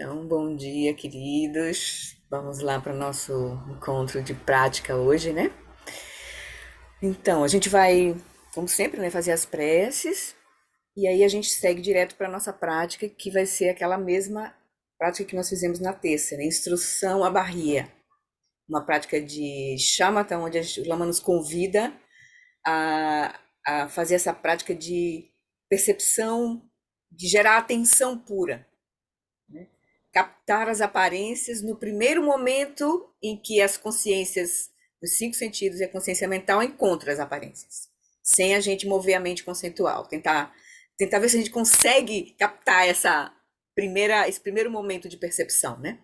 Então, bom dia, queridos. Vamos lá para o nosso encontro de prática hoje, né? Então, a gente vai, como sempre, né, fazer as preces e aí a gente segue direto para a nossa prática, que vai ser aquela mesma prática que nós fizemos na terça, né? Instrução à Barria. Uma prática de shamatha, onde o Lama nos convida a fazer essa prática de percepção, de gerar atenção pura, captar as aparências no primeiro momento em que as consciências dos cinco sentidos e a consciência mental encontram as aparências, sem a gente mover a mente conceitual, tentar ver se a gente consegue captar esse primeiro momento de percepção, né?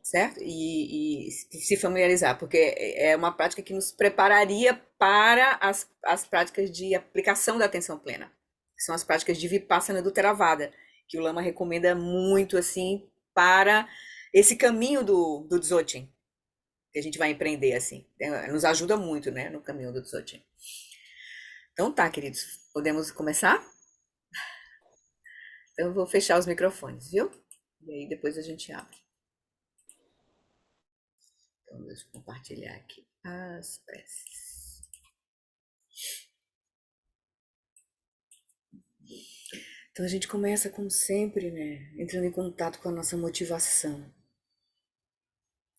Certo? E se familiarizar, porque é uma prática que nos prepararia para as práticas de aplicação da atenção plena, que são as práticas de Vipassana do Theravada, que o Lama recomenda muito assim para esse caminho do Dzogchen, que a gente vai empreender assim. Nos ajuda muito, né, no caminho do Dzogchen. Então tá, queridos, podemos começar? Então eu vou fechar os microfones, viu? E aí depois a gente abre. Então deixa eu compartilhar aqui as preces. Então a gente começa, como sempre, né, entrando em contato com a nossa motivação,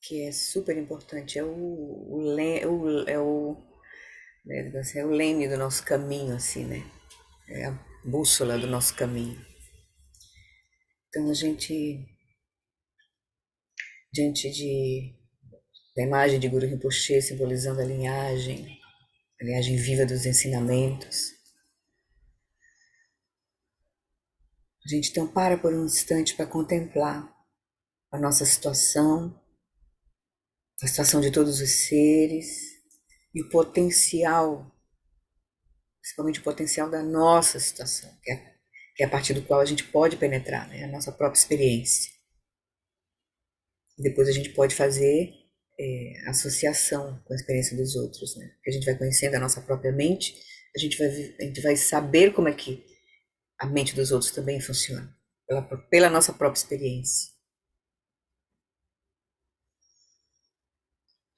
que é super importante, é o leme do nosso caminho, assim, né? É a bússola do nosso caminho. Então a gente, diante da imagem de Guru Rinpoche simbolizando a linhagem viva dos ensinamentos, a gente então para por um instante para contemplar a nossa situação, a situação de todos os seres e o potencial, principalmente o potencial da nossa situação, que é a partir do qual a gente pode penetrar, né? A nossa própria experiência. E depois a gente pode fazer associação com a experiência dos outros, né? Porque a gente vai conhecendo a nossa própria mente, a gente vai saber como é que a mente dos outros também funciona, pela nossa própria experiência.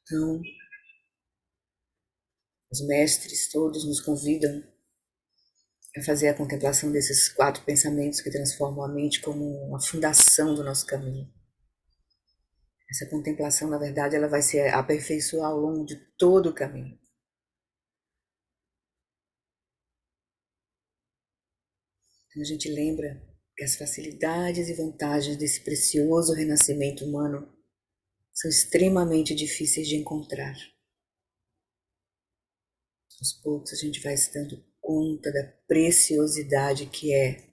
Então, os mestres todos nos convidam a fazer a contemplação desses quatro pensamentos que transformam a mente como uma fundação do nosso caminho. Essa contemplação, na verdade, ela vai se aperfeiçoar ao longo de todo o caminho. Então a gente lembra que as facilidades e vantagens desse precioso renascimento humano são extremamente difíceis de encontrar. Aos poucos a gente vai se dando conta da preciosidade que é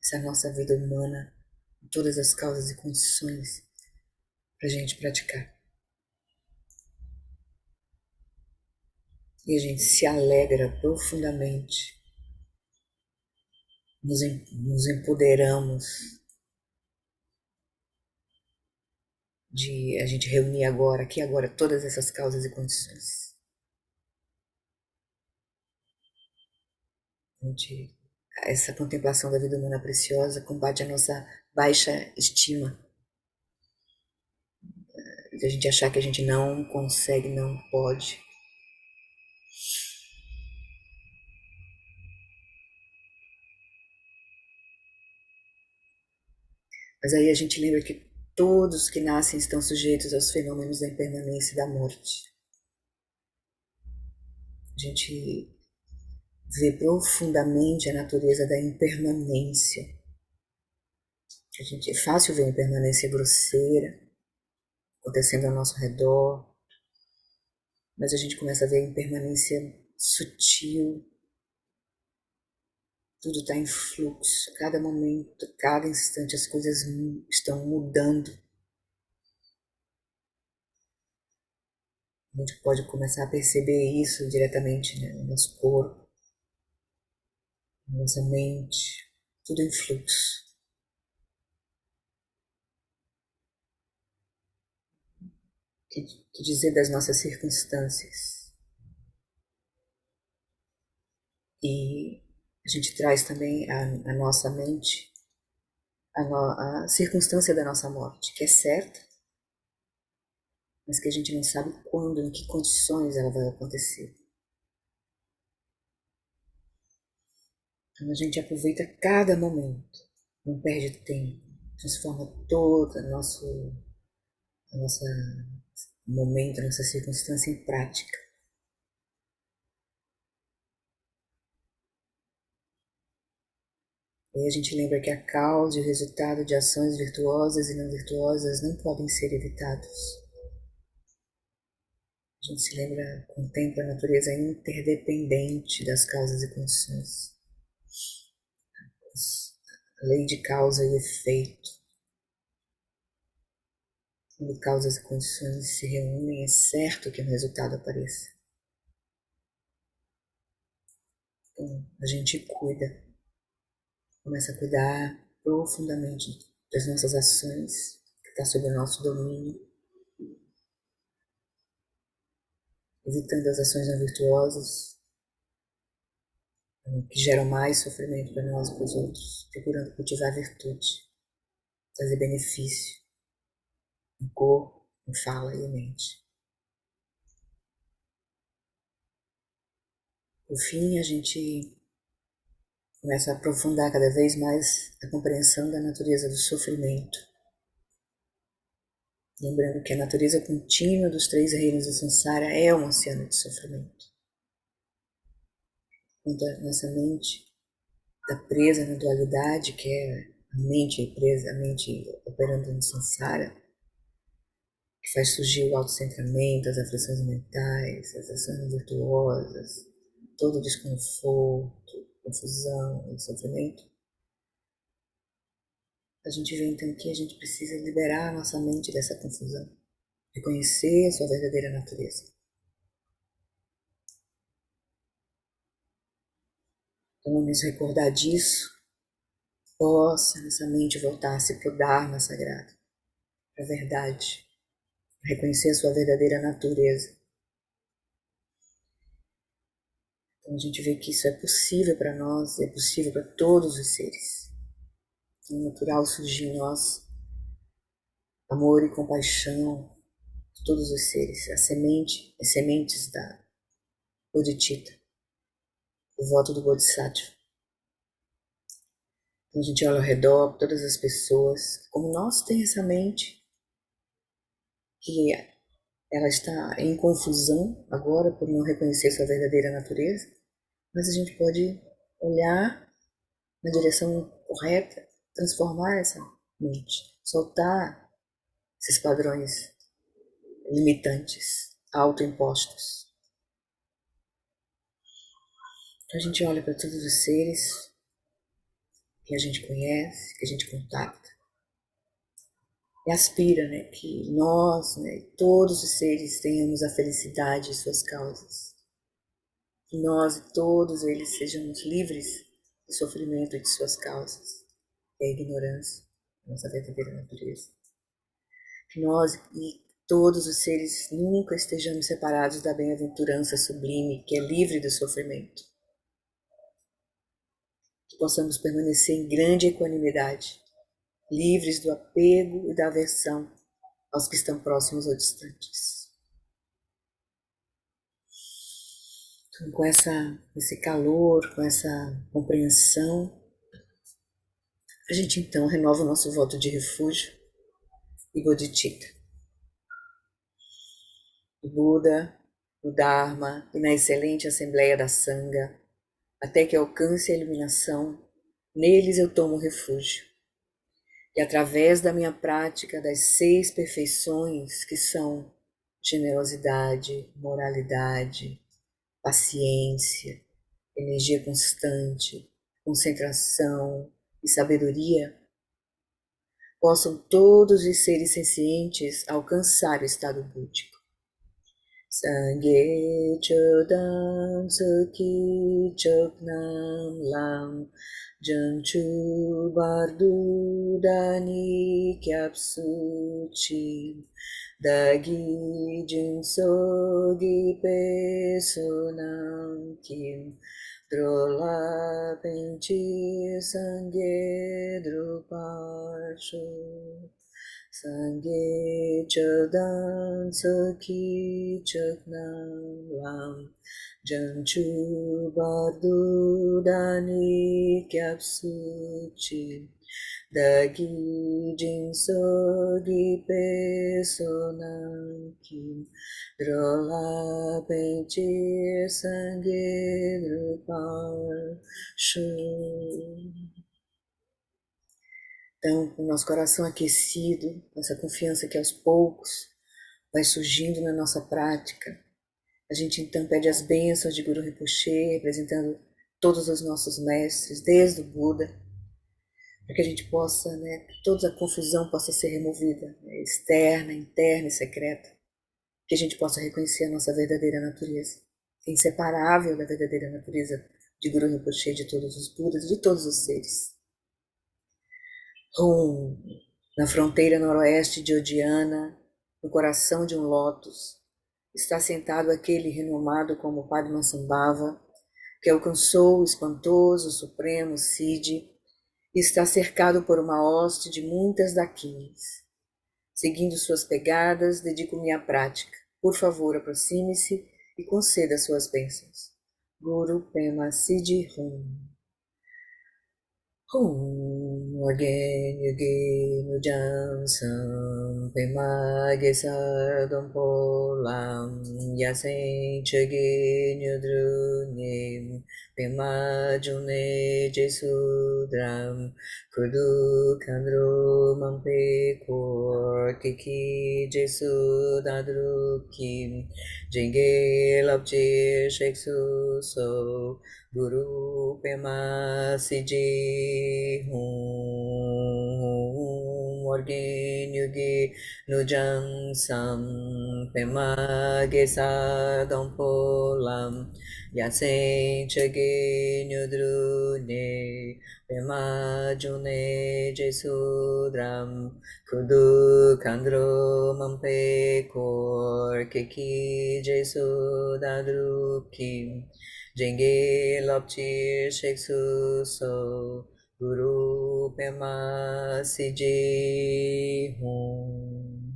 essa nossa vida humana, com todas as causas e condições para a gente praticar. E a gente se alegra profundamente, nos empoderamos de a gente reunir agora, aqui agora, todas essas causas e condições. Essa contemplação da vida humana preciosa combate a nossa baixa estima, de a gente achar que a gente não consegue, não pode. Mas aí a gente lembra que todos que nascem estão sujeitos aos fenômenos da impermanência e da morte. A gente vê profundamente a natureza da impermanência. É fácil ver a impermanência grosseira acontecendo ao nosso redor, mas a gente começa a ver a impermanência sutil. Tudo está em fluxo, a cada momento, a cada instante as coisas estão mudando. A gente pode começar a perceber isso diretamente, né, no nosso corpo, na nossa mente, tudo em fluxo. Que dizer das nossas circunstâncias? E a gente traz também a nossa mente a circunstância da nossa morte, que é certa, mas que a gente não sabe quando, em que condições ela vai acontecer. Então a gente aproveita cada momento, não perde tempo, transforma todo o nosso momento, a nossa circunstância em prática. E a gente lembra que a causa e o resultado de ações virtuosas e não virtuosas não podem ser evitados. A gente se lembra, contempla a natureza interdependente das causas e condições. A lei de causa e efeito. Quando causas e condições se reúnem, é certo que um resultado apareça. Então, a gente começa a cuidar profundamente das nossas ações, que está sob o nosso domínio, evitando as ações não virtuosas, que geram mais sofrimento para nós e para os outros, procurando cultivar virtude, trazer benefício em corpo, em fala e em mente. Por fim, a gente começa a aprofundar cada vez mais a compreensão da natureza do sofrimento, lembrando que a natureza contínua dos três reinos do samsara é um oceano de sofrimento. Quando a nossa mente está presa na dualidade, que é a mente presa, a mente operando no samsara, que faz surgir o autocentramento, as aflições mentais, as ações virtuosas, todo o desconforto, confusão e sofrimento, a gente vê então que a gente precisa liberar a nossa mente dessa confusão, reconhecer a sua verdadeira natureza. Então, vamos recordar disso, possa nossa mente voltar-se para o Dharma sagrado, para a verdade, reconhecer a sua verdadeira natureza. Então a gente vê que isso é possível para nós, é possível para todos os seres. É natural surgir em nós amor e compaixão de todos os seres, as sementes da Bodhicitta, o voto do Bodhisattva. Então a gente olha ao redor, todas as pessoas, como nós tem essa mente, que ela está em confusão agora por não reconhecer sua verdadeira natureza, mas a gente pode olhar na direção correta, transformar essa mente, soltar esses padrões limitantes, autoimpostos. Então a gente olha para todos os seres que a gente conhece, que a gente contacta, e aspira, né, que nós, né, todos os seres tenhamos a felicidade de suas causas. Que nós e todos eles sejamos livres do sofrimento e de suas causas, da ignorância, da nossa verdadeira natureza. Que nós e todos os seres nunca estejamos separados da bem-aventurança sublime, que é livre do sofrimento. Que possamos permanecer em grande equanimidade, livres do apego e da aversão aos que estão próximos ou distantes. Então, com esse calor, com essa compreensão, a gente então renova o nosso voto de refúgio e bodhicitta. O Buda, o Dharma e na excelente Assembleia da Sangha, até que alcance a iluminação, neles eu tomo refúgio. E através da minha prática das 6 perfeições, que são generosidade, moralidade, paciência, energia constante, concentração e sabedoria, possam todos os seres sencientes alcançar o estado búdico. Sangye chodam saki choknam lam janchu bardu dani kyapsu chi dagi jinsogi pesonam kim Drola Penchi Sangye Druparsho Sangye Chadan Saki Chaknam Ram Janchu Bardu Dani Kyapsuchi Dagi Jinso Gipe Sonanki Drola Pentir Sangue Drupal Shum. Então, com o nosso coração aquecido, com essa confiança que aos poucos vai surgindo na nossa prática, a gente então pede as bênçãos de Guru Rinpoche, representando todos os nossos mestres, desde o Buda, para que a gente possa, que toda a confusão possa ser removida, externa, interna e secreta, que a gente possa reconhecer a nossa verdadeira natureza, inseparável da verdadeira natureza de Guru Rinpoche, de todos os Budas, de todos os seres. Na fronteira noroeste de Odiana, no coração de um lótus, está sentado aquele renomado como Padmasambhava, que alcançou o espantoso supremo Siddhi e está cercado por uma hoste de muitas dakinis. Seguindo suas pegadas, dedico-me à prática. Por favor, aproxime-se e conceda suas bênçãos. Guru Pema Siddhi Hum. Again, again, Ujam Sam, Pema Gesadam Polam, Yasen Chagin Yudrunim, Pema June Jesudram, Kudu Kandro Mampe Kor, Kiki Jesudadrukim, Jenge Lapje Sheksu So, Guru Pema Siddhi Hum Orgin Yugi Nujang Sam Pema Gesa Dompolam Yasen Chagin Yudrune Pema June Jesudram Kudu Kandro Mampe Kor Keki Jesudadrukim Jenge Lopchi Sheksu So Guru Pema Siddhi Hum.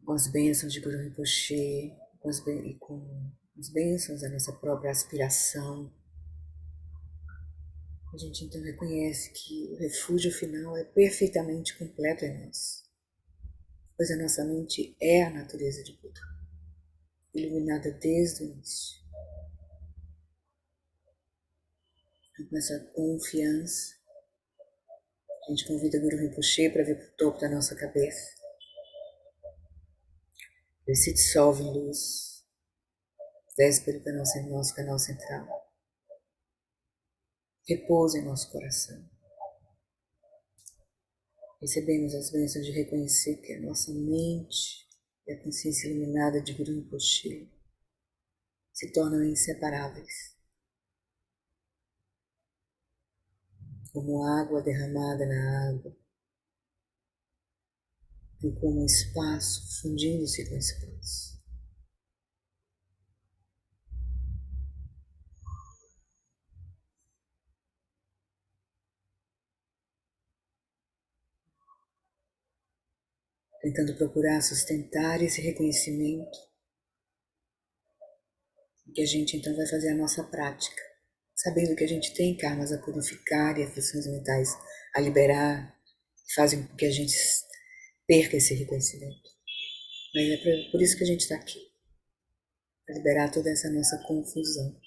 Com as bênçãos de Guru Rinpoche, com as bênçãos da nossa própria aspiração, a gente então reconhece que o refúgio final é perfeitamente completo em nós, pois a nossa mente é a natureza de Buda, iluminada desde o início. Com essa confiança, a gente convida Guru Rinpoche para vir para o topo da nossa cabeça. Ele se dissolve em luz, desce pelo nosso canal central. Repousa em nosso coração. Recebemos as bênçãos de reconhecer que a nossa mente e a consciência iluminada de Guru Rinpoche se tornam inseparáveis. Como água derramada na água, e como um espaço fundindo-se com espaço. Tentando procurar sustentar esse reconhecimento, que a gente então vai fazer a nossa prática, sabendo que a gente tem karmas a purificar e aflições mentais a liberar, que fazem com que a gente perca esse reconhecimento. Mas é por isso que a gente está aqui, para liberar toda essa nossa confusão.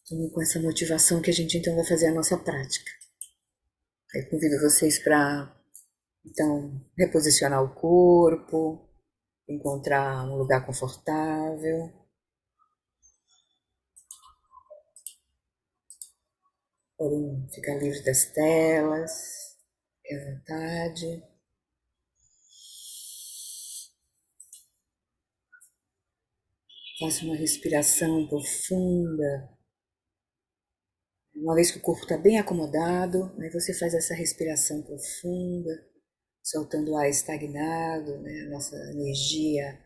Então, com essa motivação que a gente então vai fazer a nossa prática. Eu convido vocês para, então, reposicionar o corpo, encontrar um lugar confortável. Podem ficar livres das telas, à vontade. Faça uma respiração profunda. Uma vez que o corpo está bem acomodado, aí você faz essa respiração profunda, soltando o ar estagnado, né? A nossa energia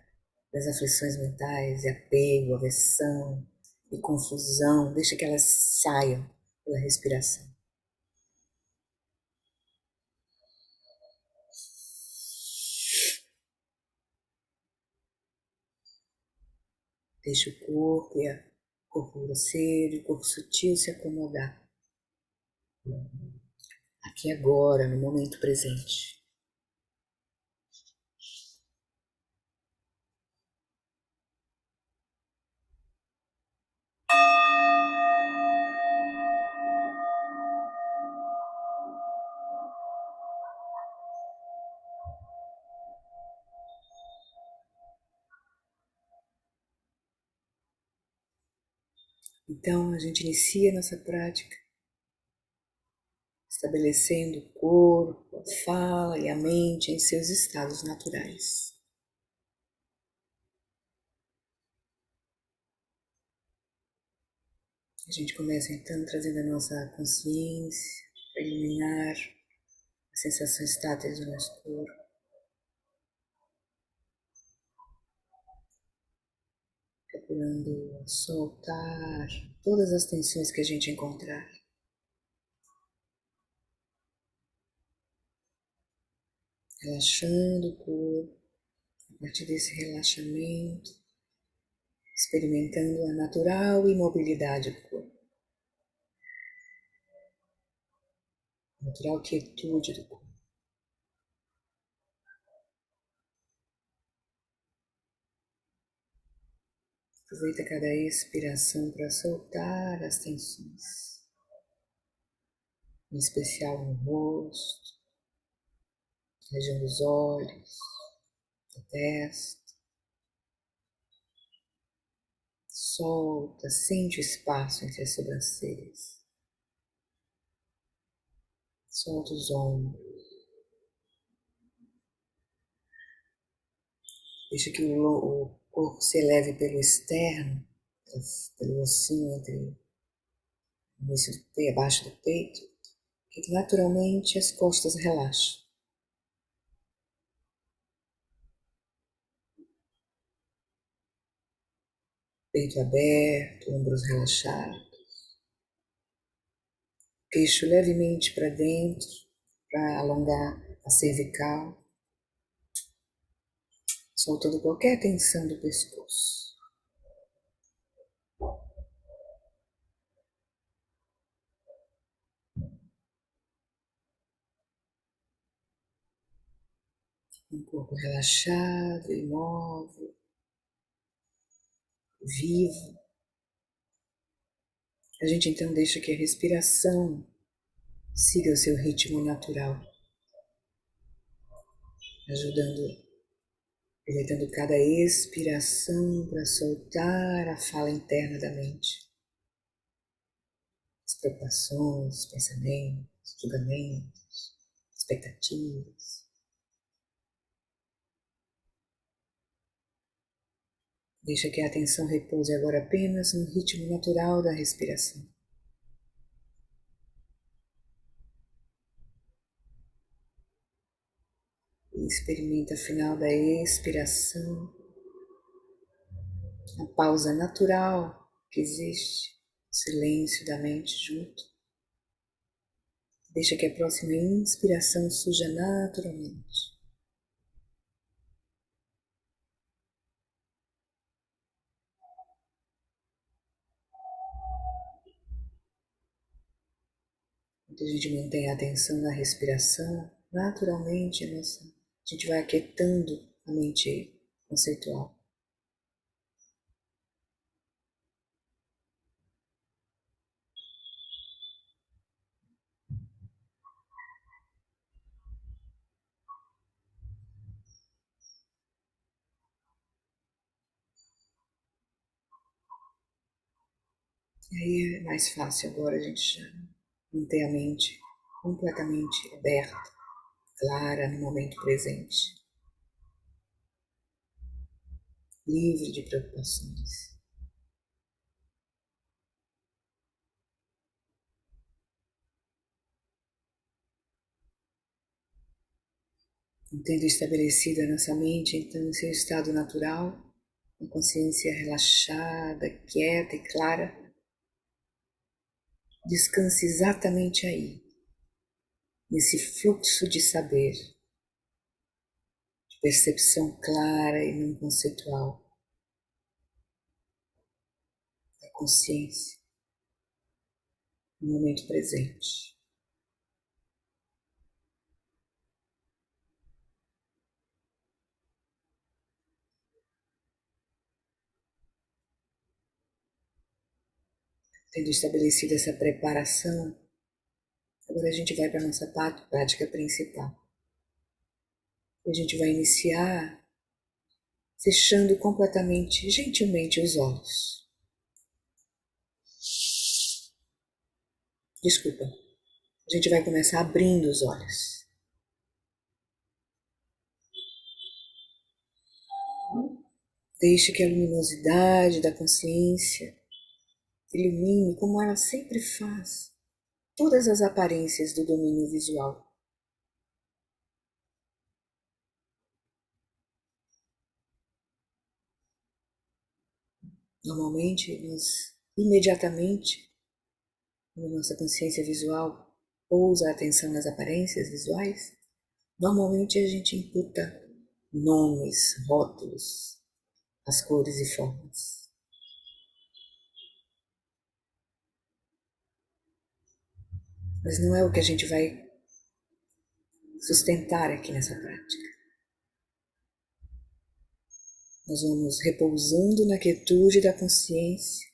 das aflições mentais, de apego, aversão e confusão, deixa que elas saiam pela respiração. Deixa o corpo e o corpo grosseiro e o corpo sutil se acomodar. Aqui agora, no momento presente. Então, a gente inicia a nossa prática estabelecendo o corpo, a fala e a mente em seus estados naturais. A gente começa então trazendo a nossa consciência para eliminar as sensações táteis do nosso corpo, procurando soltar todas as tensões que a gente encontrar. Relaxando o corpo, a partir desse relaxamento, experimentando a natural imobilidade do corpo, a natural quietude do corpo. Aproveita cada expiração para soltar as tensões, em especial no rosto, na região dos olhos, da testa. Solta, sente o espaço entre as sobrancelhas. Solta os ombros. Deixa que o corpo se eleve pelo externo, pelo ossinho entre o início do peito, abaixo do peito, que naturalmente as costas relaxam. Peito aberto, ombros relaxados. Queixo levemente para dentro, para alongar a cervical, soltando qualquer tensão do pescoço. Um corpo relaxado, imóvel, vivo. A gente então deixa que a respiração siga o seu ritmo natural, ajudando, aproveitando cada expiração para soltar a fala interna da mente, as preocupações, pensamentos, julgamentos, expectativas. Deixa que a atenção repouse agora apenas no ritmo natural da respiração. E experimenta ao final da expiração a pausa natural que existe, o silêncio da mente junto. Deixa que a próxima inspiração surja naturalmente. Enquanto a gente mantém a atenção na respiração, naturalmente a gente vai aquietando a mente conceitual. E aí é mais fácil agora a gente já manter a mente completamente aberta, clara no momento presente, livre de preocupações. Tendo estabelecido a nossa mente, então, em seu estado natural, com consciência relaxada, quieta e clara, descanse exatamente aí, nesse fluxo de saber, de percepção clara e não conceitual da consciência, no momento presente. Tendo estabelecido essa preparação, agora a gente vai para a nossa prática principal. A gente vai iniciar fechando completamente, gentilmente, os olhos. Desculpa. A gente vai começar abrindo os olhos. Deixe que a luminosidade da consciência ilumine, como ela sempre faz, todas as aparências do domínio visual. Normalmente, nós imediatamente, quando nossa consciência visual pousa a atenção nas aparências visuais, normalmente a gente imputa nomes, rótulos, as cores e formas. Mas não é o que a gente vai sustentar aqui nessa prática. Nós vamos repousando na quietude da consciência.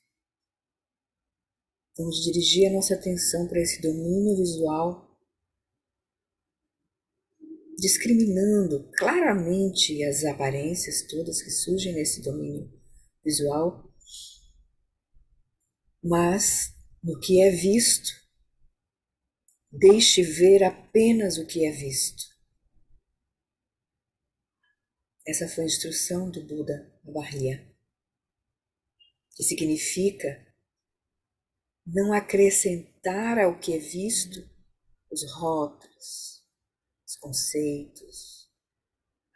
Vamos dirigir a nossa atenção para esse domínio visual, discriminando claramente as aparências todas que surgem nesse domínio visual, mas no que é visto, deixe ver apenas o que é visto. Essa foi a instrução do Buda na Barria, que significa não acrescentar ao que é visto os rótulos, os conceitos,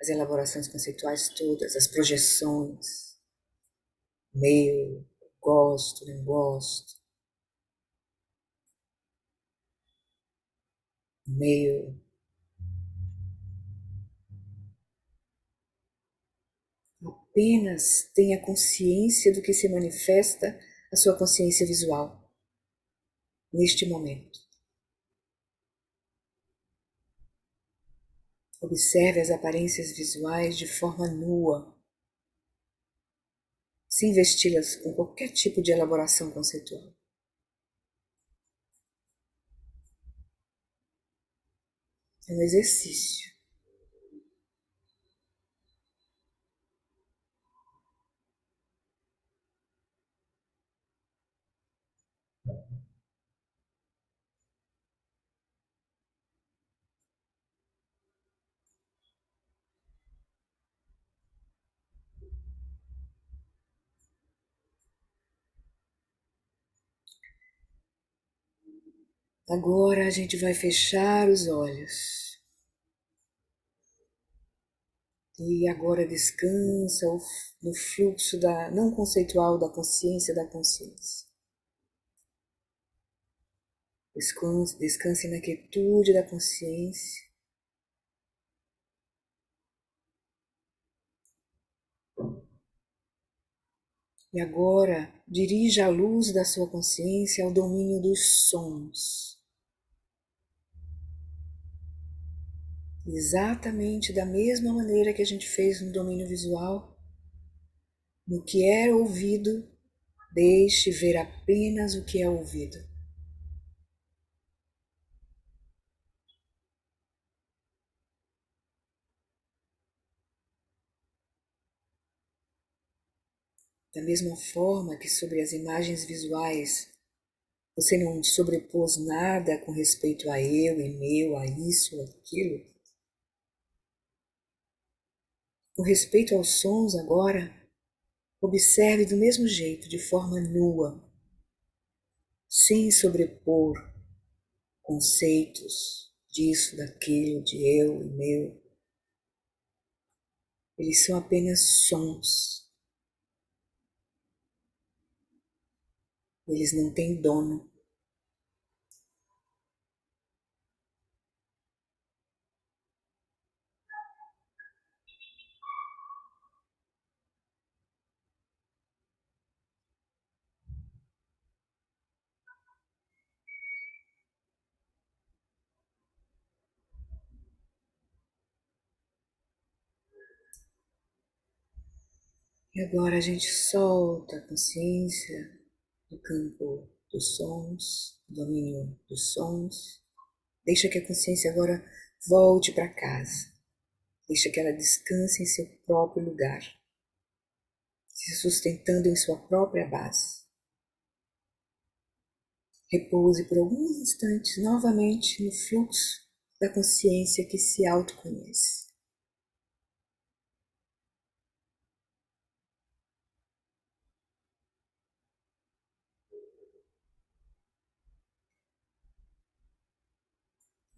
as elaborações conceituais todas, as projeções, meu, gosto, não gosto, meu. Apenas tenha consciência do que se manifesta a sua consciência visual neste momento. Observe as aparências visuais de forma nua, sem vesti-las com qualquer tipo de elaboração conceitual. É um exercício. Agora a gente vai fechar os olhos. E agora descansa no fluxo não conceitual da consciência da consciência. Descanse na quietude da consciência. E agora dirija a luz da sua consciência ao domínio dos sons. Exatamente da mesma maneira que a gente fez no domínio visual, no que é ouvido, deixe ver apenas o que é ouvido. Da mesma forma que sobre as imagens visuais você não sobrepôs nada com respeito a eu e meu, a isso ou aquilo, com respeito aos sons agora, observe do mesmo jeito, de forma nua, sem sobrepor conceitos disso, daquilo, de eu e meu. Eles são apenas sons. Eles não têm dono. E agora a gente solta a consciência do campo dos sons, domínio dos sons. Deixa que a consciência agora volte para casa. Deixa que ela descanse em seu próprio lugar, se sustentando em sua própria base. Repouse por alguns instantes novamente no fluxo da consciência que se autoconhece.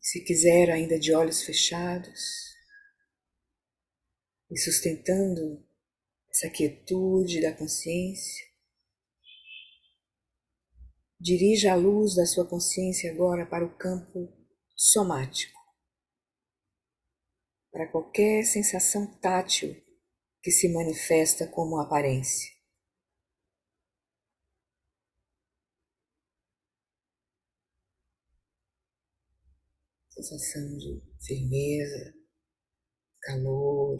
Se quiser, ainda de olhos fechados, e sustentando essa quietude da consciência, dirija a luz da sua consciência agora para o campo somático, para qualquer sensação tátil que se manifesta como aparência. Sensação de firmeza, calor,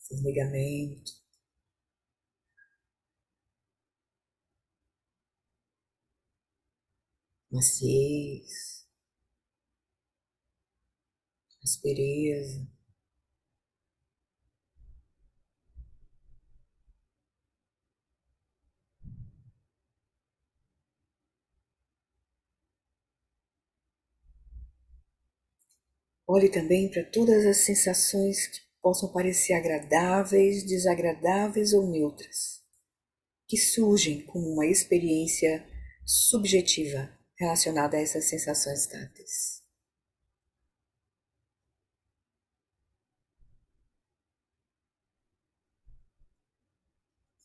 formigamento, maciez, aspereza. Olhe também para todas as sensações que possam parecer agradáveis, desagradáveis ou neutras, que surgem como uma experiência subjetiva relacionada a essas sensações táteis.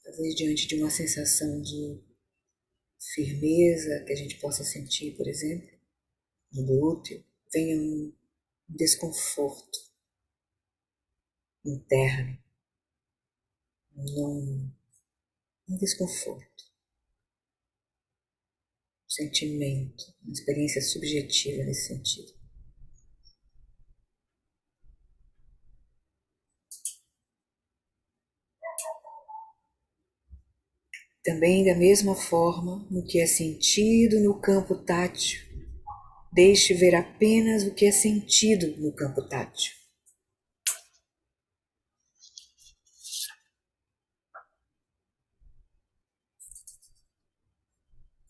Talvez diante de uma sensação de firmeza que a gente possa sentir, por exemplo, no glúteo, venha um desconforto interno, um desconforto, um sentimento, uma experiência subjetiva nesse sentido. Também da mesma forma, no que é sentido no campo tátil, deixe ver apenas o que é sentido no campo tátil.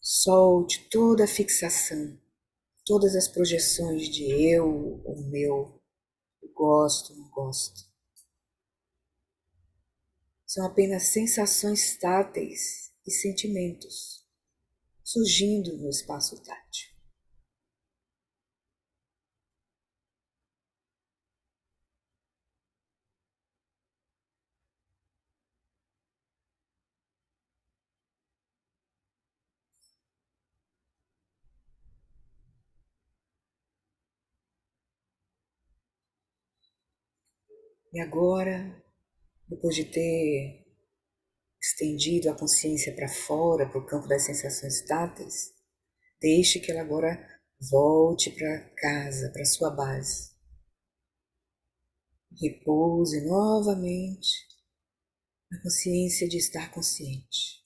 Solte toda a fixação, todas as projeções de eu ou meu, eu gosto, não gosto. São apenas sensações táteis e sentimentos surgindo no espaço tátil. E agora, depois de ter estendido a consciência para fora, para o campo das sensações táteis, deixe que ela agora volte para casa, para sua base. Repouse novamente na consciência de estar consciente.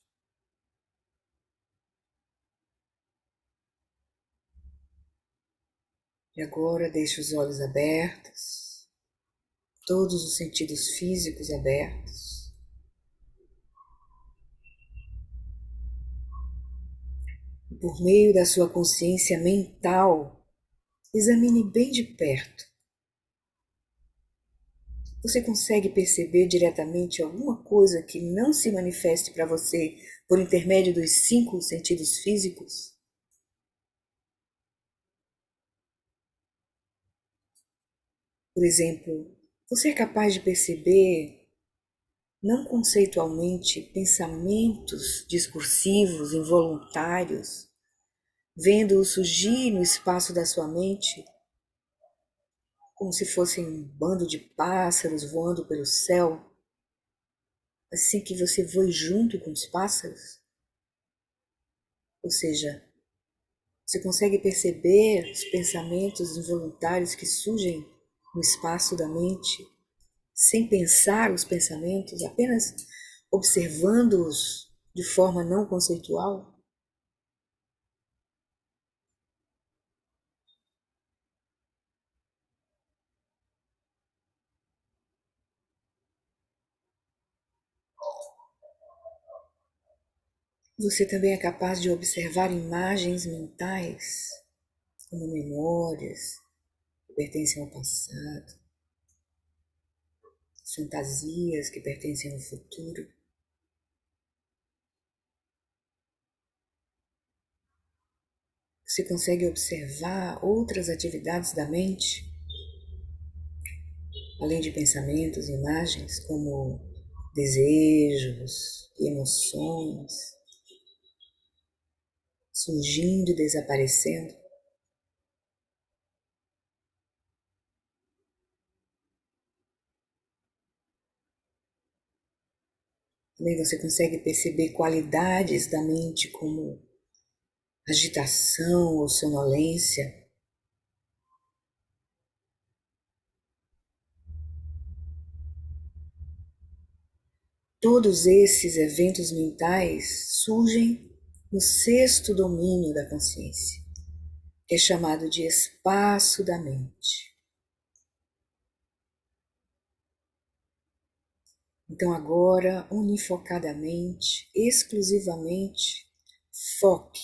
E agora deixe os olhos abertos, todos os sentidos físicos abertos. E por meio da sua consciência mental, examine bem de perto. Você consegue perceber diretamente alguma coisa que não se manifeste para você por intermédio dos 5 sentidos físicos? Por exemplo, você é capaz de perceber, não conceitualmente, pensamentos discursivos, involuntários, vendo-os surgir no espaço da sua mente, como se fossem um bando de pássaros voando pelo céu, assim que você voe junto com os pássaros? Ou seja, você consegue perceber os pensamentos involuntários que surgem no espaço da mente, sem pensar os pensamentos, apenas observando-os de forma não conceitual? Você também é capaz de observar imagens mentais, como memórias que pertencem ao passado, fantasias que pertencem ao futuro. Você consegue observar outras atividades da mente, além de pensamentos e imagens, como desejos e emoções, surgindo e desaparecendo. Também você consegue perceber qualidades da mente, como agitação ou sonolência. Todos esses eventos mentais surgem no sexto domínio da consciência, que é chamado de espaço da mente. Então, agora, unifocadamente, exclusivamente, foque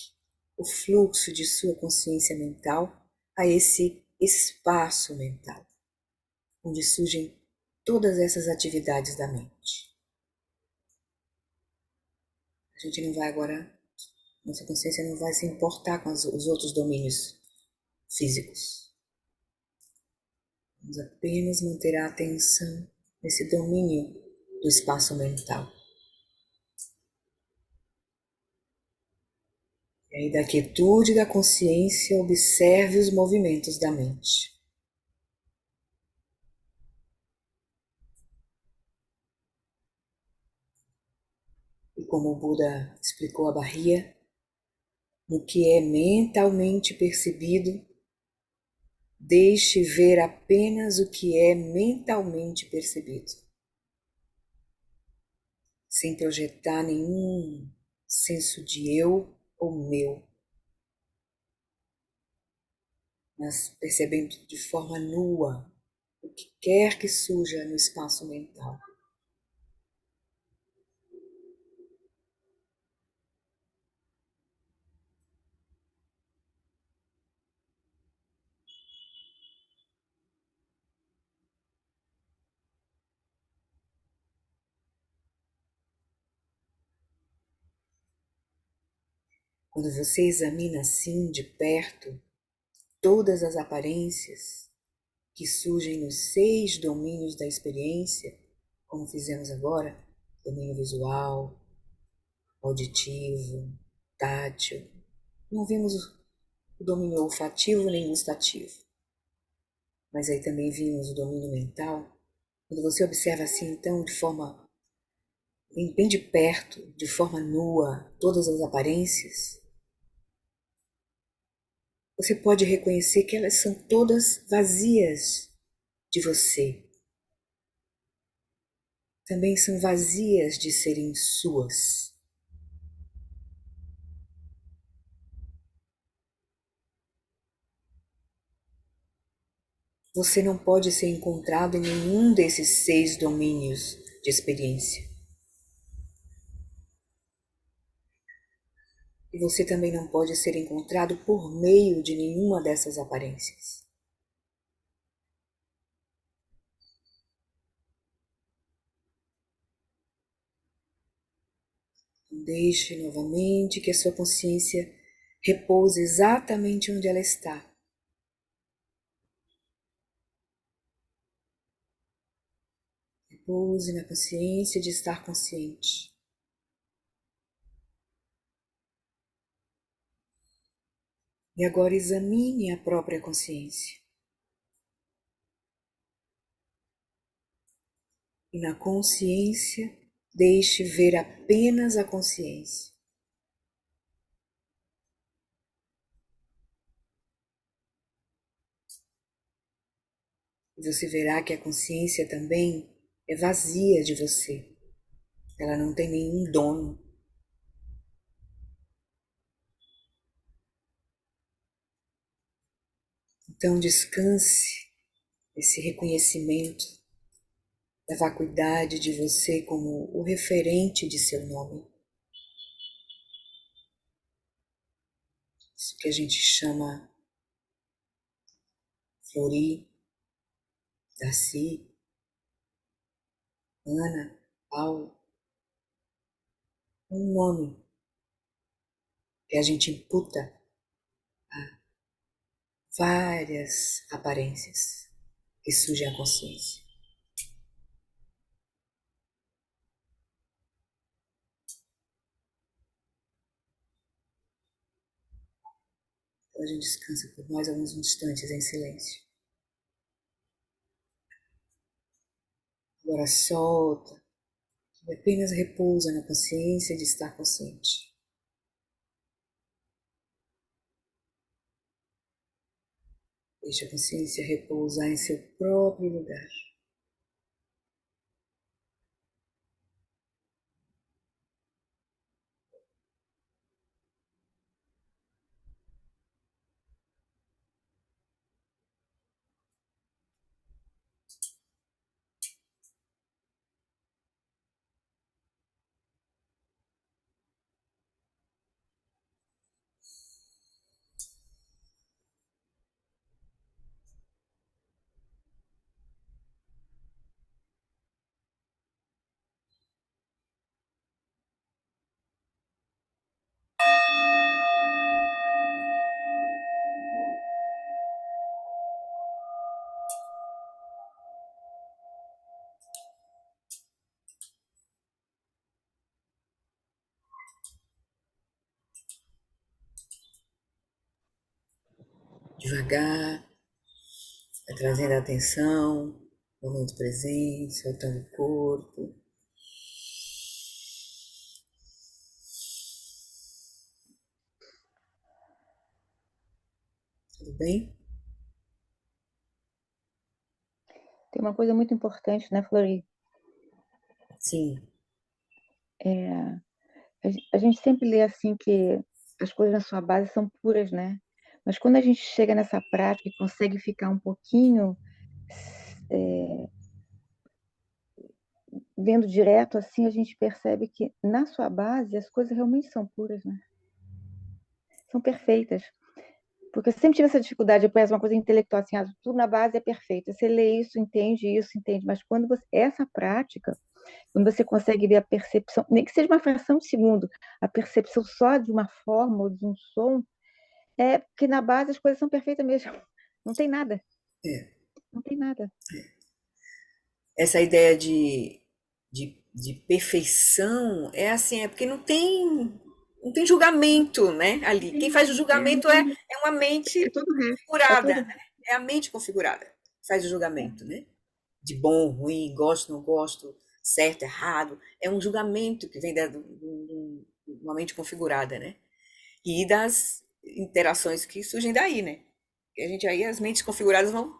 o fluxo de sua consciência mental a esse espaço mental, onde surgem todas essas atividades da mente. A gente não vai agora, nossa consciência não vai se importar com os outros domínios físicos. Vamos apenas manter a atenção nesse domínio do espaço mental. E aí, da quietude da consciência, observe os movimentos da mente. E como o Buda explicou a Bahia, no que é mentalmente percebido, deixe ver apenas o que é mentalmente percebido, sem projetar nenhum senso de eu ou meu, mas percebendo de forma nua o que quer que surja no espaço mental. Quando você examina assim de perto todas as aparências que surgem nos 6 domínios da experiência, como fizemos agora, domínio visual, auditivo, tátil, não vimos o domínio olfativo nem gustativo, mas aí também vimos o domínio mental. Quando você observa assim, então, de forma bem de perto, de forma nua, todas as aparências, você pode reconhecer que elas são todas vazias de você. Também são vazias de serem suas. Você não pode ser encontrado em nenhum desses 6 domínios de experiência. E você também não pode ser encontrado por meio de nenhuma dessas aparências. Deixe novamente que a sua consciência repouse exatamente onde ela está. Repouse na consciência de estar consciente. E agora examine a própria consciência. E na consciência, deixe ver apenas a consciência. E você verá que a consciência também é vazia de você. Ela não tem nenhum dono. Então descanse esse reconhecimento da vacuidade de você como o referente de seu nome. Isso que a gente chama Flori, Darcy, Ana, Paulo, um nome que a gente imputa a várias aparências que surgem à consciência. Então a gente descansa por mais alguns instantes em silêncio. Agora solta e apenas repousa na consciência de estar consciente. Deixe a consciência repousar em seu próprio lugar. Devagar, vai trazendo a atenção, momento presente, soltando o corpo. Tudo bem? Tem uma coisa muito importante, né, Flori? Sim. A gente sempre lê assim que as coisas na sua base são puras, né? Mas quando a gente chega nessa prática e consegue ficar um pouquinho é, vendo direto assim, a gente percebe que na sua base as coisas realmente são puras, né? São perfeitas. Porque eu sempre tive essa dificuldade, eu penso uma coisa intelectual assim, tudo na base é perfeito. Você lê isso, entende, mas quando você, essa prática, quando você consegue ver a percepção, nem que seja uma fração de segundo, a percepção só de uma forma ou de um som, é porque na base as coisas são perfeitas mesmo. Não tem nada, É. não tem nada. Essa ideia de perfeição é assim, é porque não tem julgamento, né, ali. Quem faz o Não julgamento é, tem, é uma mente é todo o resto, é configurada, todo o né? resto. É a mente configurada que faz o julgamento, né? De bom, ruim, gosto, não gosto, certo, errado. É um julgamento que vem de uma mente configurada, né? E das interações que surgem daí, né? E a gente aí, as mentes configuradas vão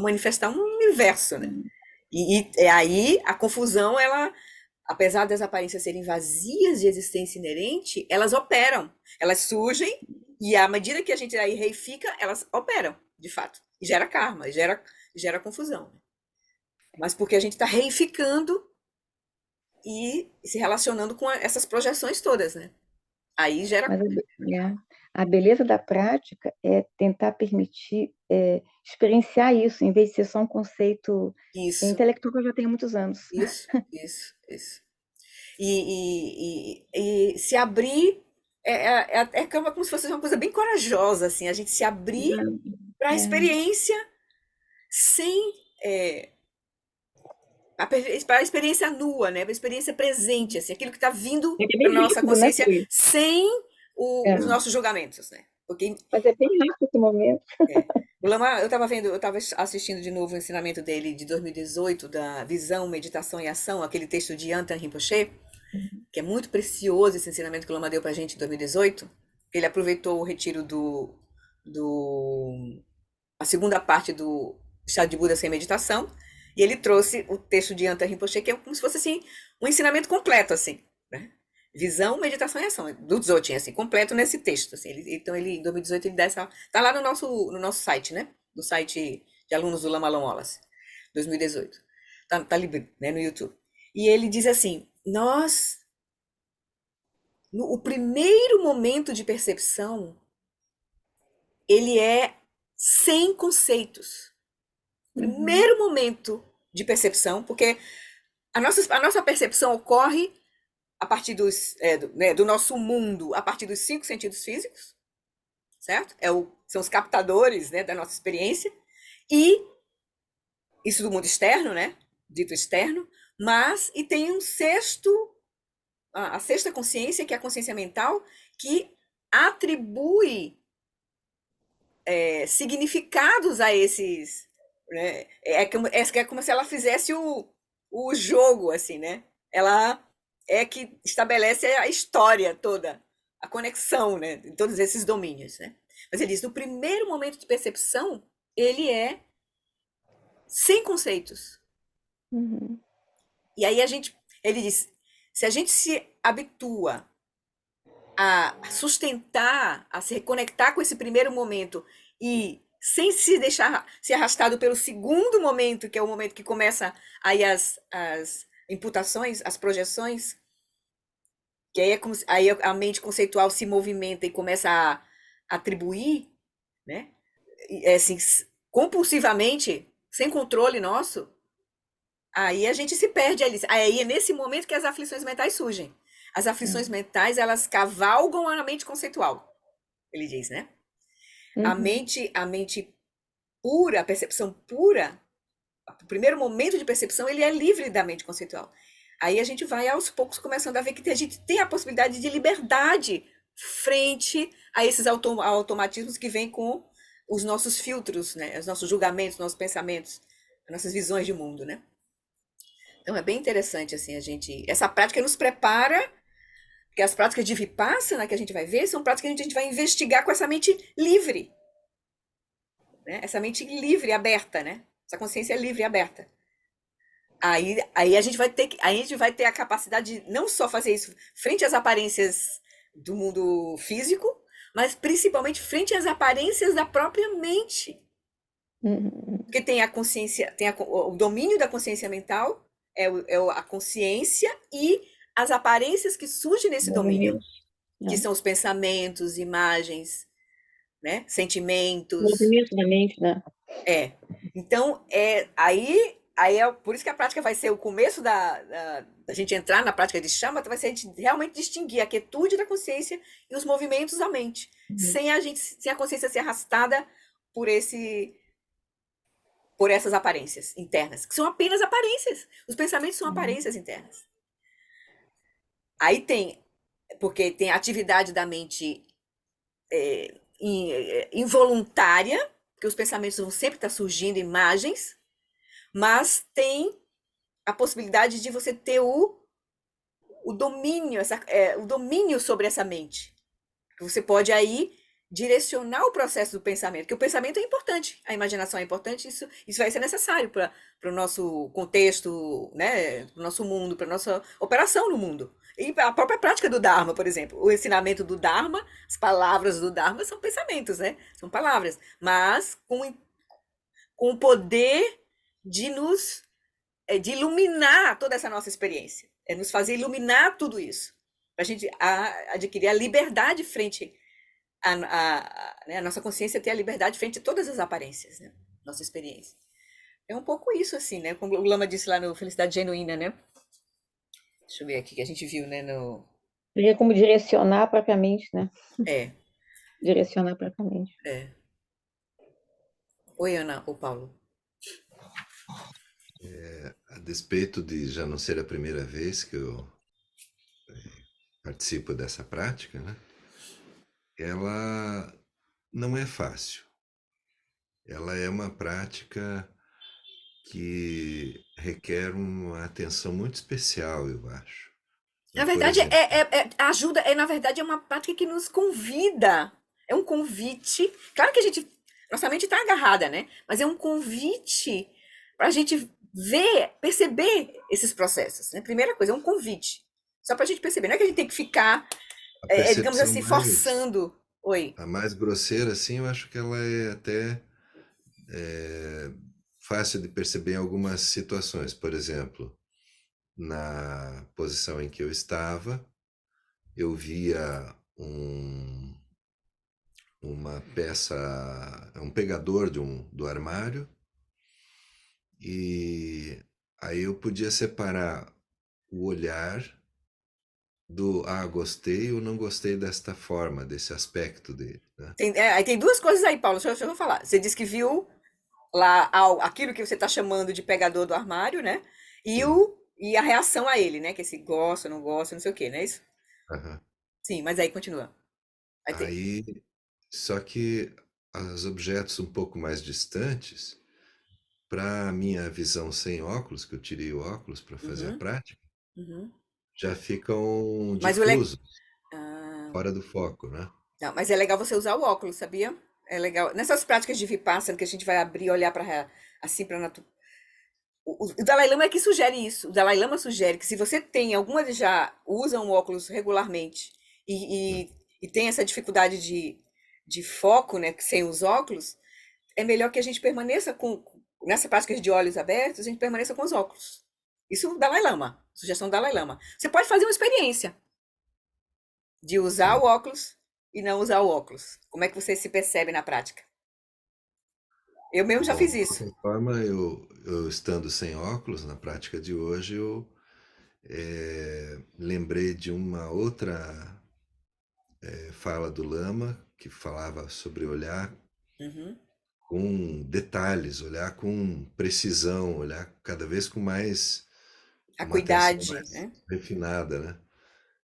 manifestar um universo, né? E é aí a confusão, ela, apesar das aparências serem vazias de existência inerente, elas operam, elas surgem e à medida que a gente aí reifica, elas operam, de fato. E gera karma, gera confusão. Mas porque a gente está reificando e se relacionando com essas projeções todas, né? Aí gera Mas a beleza da prática é tentar permitir experienciar isso, em vez de ser só um conceito isso, intelectual que eu já tenho há muitos anos. isso. E se abrir é como se fosse uma coisa bem corajosa, assim, a gente se abrir para a É, experiência sem, é, para a experiência nua, né? Para a experiência presente, assim, aquilo que está vindo É que é para bem nossa rápido, né, consciência Cris? sem É, os nossos julgamentos, né? Porque mas é bem rápido esse momento. é, o Lama, eu estava assistindo de novo o ensinamento dele de 2018 da visão, meditação e ação, aquele texto de Antan Rinpoche, que é muito precioso esse ensinamento que o Lama deu para a gente em 2018. Ele aproveitou o retiro do a segunda parte do Chá de Buda sem meditação, e ele trouxe o texto de Anta Rinpoche, que é como se fosse assim, um ensinamento completo, assim, né? Visão, meditação e ação, do Dzogchen, assim, completo nesse texto. Assim, então, em 2018, ele dá essa. Tá lá no nosso site, né? No site de alunos do Lama Lomolas, 2018. Tá livre, né, no YouTube. E ele diz assim: o primeiro momento de percepção, ele é sem conceitos. Uhum, Primeiro momento de percepção, porque a nossa percepção ocorre a partir do nosso mundo, a partir dos cinco sentidos físicos, certo? São os captadores, né, da nossa experiência, e isso do mundo externo, né? Dito externo, e tem a sexta consciência, que é a consciência mental, que atribui significados a esses. Né? É como se ela fizesse o jogo, assim, né? Ela é que estabelece a história toda, a conexão, né? Em todos esses domínios, né? Mas ele diz, no primeiro momento de percepção, ele é sem conceitos. uhum, E aí ele diz, se a gente se habitua a sustentar, a se reconectar com esse primeiro momento e sem se deixar ser arrastado pelo segundo momento, que é o momento que começa aí as imputações, as projeções, que aí é como aí a mente conceitual se movimenta e começa a atribuir, né? É assim, compulsivamente, sem controle nosso, aí a gente se perde ali. Aí é nesse momento que as aflições mentais surgem. As aflições uhum, mentais, elas cavalgam a mente conceitual, ele diz, né? uhum, A mente pura, a percepção pura, o primeiro momento de percepção, ele é livre da mente conceitual. Aí a gente vai aos poucos começando a ver que a gente tem a possibilidade de liberdade frente a esses automatismos que vêm com os nossos filtros, né? Os nossos julgamentos, nossos pensamentos, as nossas visões de mundo, né? Então é bem interessante assim essa prática nos prepara, porque as práticas de Vipassana que a gente vai ver são práticas que a gente vai investigar com essa mente livre, né? Essa mente livre, aberta, né? Essa consciência livre e aberta. Aí a gente vai ter a capacidade de não só fazer isso frente às aparências do mundo físico, mas principalmente frente às aparências da própria mente. uhum. Porque tem a consciência, o domínio da consciência mental, a consciência e as aparências que surgem nesse domínio, Movimentos, que né? são os pensamentos, imagens, né? Sentimentos. Movimento da mente, né? É. Então, aí é por isso que a prática vai ser o começo da gente entrar na prática de Shamatha, vai ser a gente realmente distinguir a quietude da consciência e os movimentos da mente, Uhum, sem a consciência ser arrastada por por essas aparências internas, que são apenas aparências. Os pensamentos são uhum, aparências internas. Aí porque tem a atividade da mente involuntária, porque os pensamentos vão sempre estar surgindo imagens, mas tem a possibilidade de você ter o domínio, o domínio sobre essa mente. Você pode aí direcionar o processo do pensamento, porque o pensamento é importante, a imaginação é importante, isso vai ser necessário para o nosso contexto, né, para o nosso mundo, para a nossa operação no mundo. E a própria prática do Dharma, por exemplo, o ensinamento do Dharma, as palavras do Dharma são pensamentos, né? São palavras, mas com o poder de de iluminar toda essa nossa experiência, é nos fazer iluminar tudo isso, para a gente adquirir a liberdade frente né, a nossa consciência ter a liberdade frente a todas as aparências, né? Nossa experiência. É um pouco isso, assim, né? Como o Lama disse lá no Felicidade Genuína, né? Deixa eu ver aqui que a gente viu, né? Seria como direcionar propriamente, né? É, Direcionar propriamente. é. Oi, Ana, ou Paulo. A despeito de já não ser a primeira vez que eu participo dessa prática, né? Ela não é fácil. Ela é uma prática que requer uma atenção muito especial, eu acho. Na Por verdade, exemplo, ajuda, na verdade, é uma prática que nos convida. É um convite. Claro que nossa mente está agarrada, né? Mas é um convite para a gente ver, perceber esses processos, né? Primeira coisa, é um convite. Só para a gente perceber. Não é que a gente tem que ficar, a digamos percepção assim, forçando. Oi. a mais grosseira, assim, eu acho que ela é até fácil de perceber em algumas situações. Por exemplo, na posição em que eu estava, eu via uma peça, um pegador do armário, e aí eu podia separar o olhar do gostei ou não gostei desta forma, desse aspecto dele, né? Aí tem duas coisas aí, Paulo. Deixa eu falar. Você disse que viu lá aquilo que você está chamando de pegador do armário, né? Sim. E a reação a ele, né? Que é se gosta, não gosta, não sei o quê, não é isso? Aham. Sim, mas aí continua. Vai ter. Aí, só que os objetos um pouco mais distantes, para minha visão sem óculos, que eu tirei o óculos para fazer a Uhum, prática, uhum. já ficam Mas difusos, Ah, fora do foco, né? não, mas é legal você usar o óculos, sabia? É legal. Nessas práticas de Vipassana que a gente vai abrir e olhar para assim para natureza. O Dalai Lama é que sugere isso. O Dalai Lama sugere que se você tem, algumas já usam óculos regularmente e, Hum. e, e tem essa dificuldade de foco, né, sem os óculos, é melhor que a gente permaneça nessa prática de olhos abertos, a gente permaneça com os óculos. Isso o Dalai Lama, sugestão do Dalai Lama. Você pode fazer uma experiência de usar Sim. o óculos e não usar o óculos. Como é que você se percebe na prática? Eu mesmo já Bom, fiz de isso. qualquer forma, eu estando sem óculos na prática de hoje, eu lembrei de uma outra fala do Lama que falava sobre olhar Uhum. com detalhes, olhar com precisão, olhar cada vez com mais uma atenção Acuidade, mais né? refinada, né?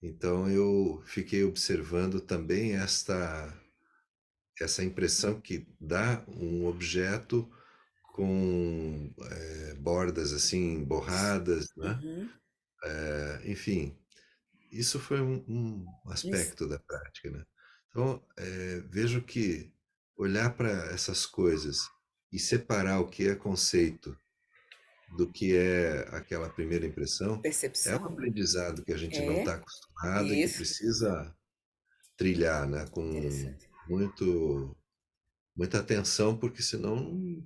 Então eu fiquei observando também essa impressão que dá um objeto com bordas assim Isso. borradas, né? Uhum. Enfim, isso foi um Isso. aspecto da prática, né? Então, vejo que olhar para essas coisas e separar o que é conceito do que é aquela primeira impressão é um Percepção. aprendizado que a gente não É. está acostumado e que Isso. precisa trilhar, né? Com Interessante. muito, muita atenção, porque senão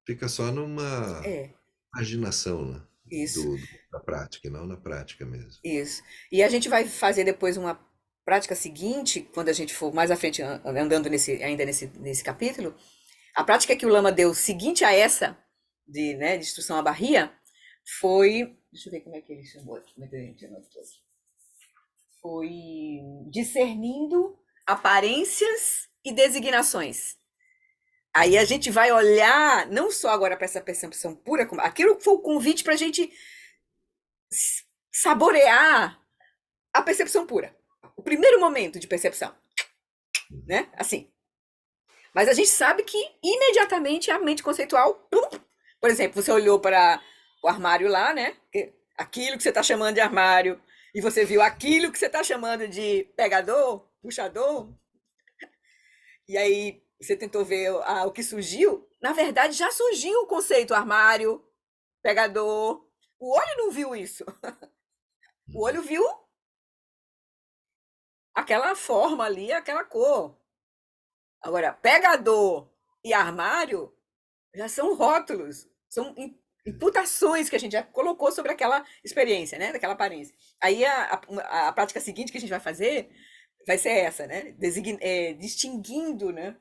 fica só numa É. imaginação, né? Isso. Da prática, e não na prática mesmo. Isso. E a gente vai fazer depois uma prática seguinte, quando a gente for mais à frente, andando ainda nesse capítulo. A prática que o Lama deu seguinte a essa, de instrução à barria, foi. Deixa eu ver como é que ele chamou, como é que a gente anotou aqui. Foi discernindo aparências e designações. Aí a gente vai olhar não só agora para essa percepção pura, aquilo foi o convite para a gente saborear a percepção pura. O primeiro momento de percepção, né? Assim. Mas a gente sabe que imediatamente a mente conceitual, plum, por exemplo, você olhou para o armário lá, né? Aquilo que você está chamando de armário, e você viu aquilo que você está chamando de pegador, puxador, e aí você tentou ver o que surgiu. Na verdade, já surgiu o conceito armário, pegador. O olho não viu isso. O olho viu aquela forma ali, aquela cor. Agora, pegador e armário já são rótulos, são imputações que a gente já colocou sobre aquela experiência, né? Daquela aparência. Aí a prática seguinte que a gente vai fazer vai ser essa, né? Distinguindo, né?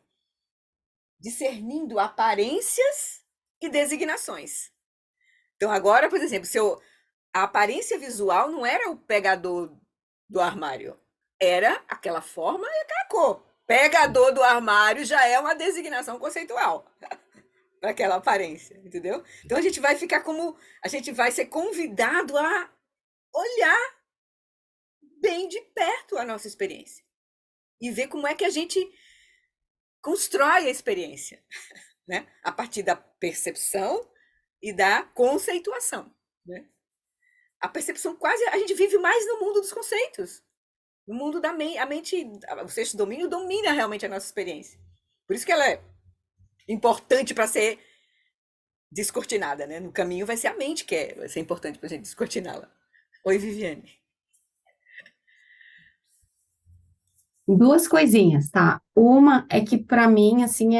Discernindo aparências e designações. Então, agora, por exemplo, a aparência visual não era o pegador do armário, era aquela forma e aquela cor. Pegador do armário já é uma designação conceitual. para aquela aparência, entendeu? Então a gente vai ficar como, a gente vai ser convidado a olhar bem de perto a nossa experiência e ver como é que a gente constrói a experiência, né? A partir da percepção e da conceituação, né? A percepção quase, a gente vive mais no mundo dos conceitos, no mundo da mente, a mente, o sexto domínio domina realmente a nossa experiência. Por isso que ela é importante para ser descortinada, né? No caminho vai ser a mente que vai ser importante para a gente descortiná-la. Oi, Viviane. Duas coisinhas, tá? Uma é que para mim, assim,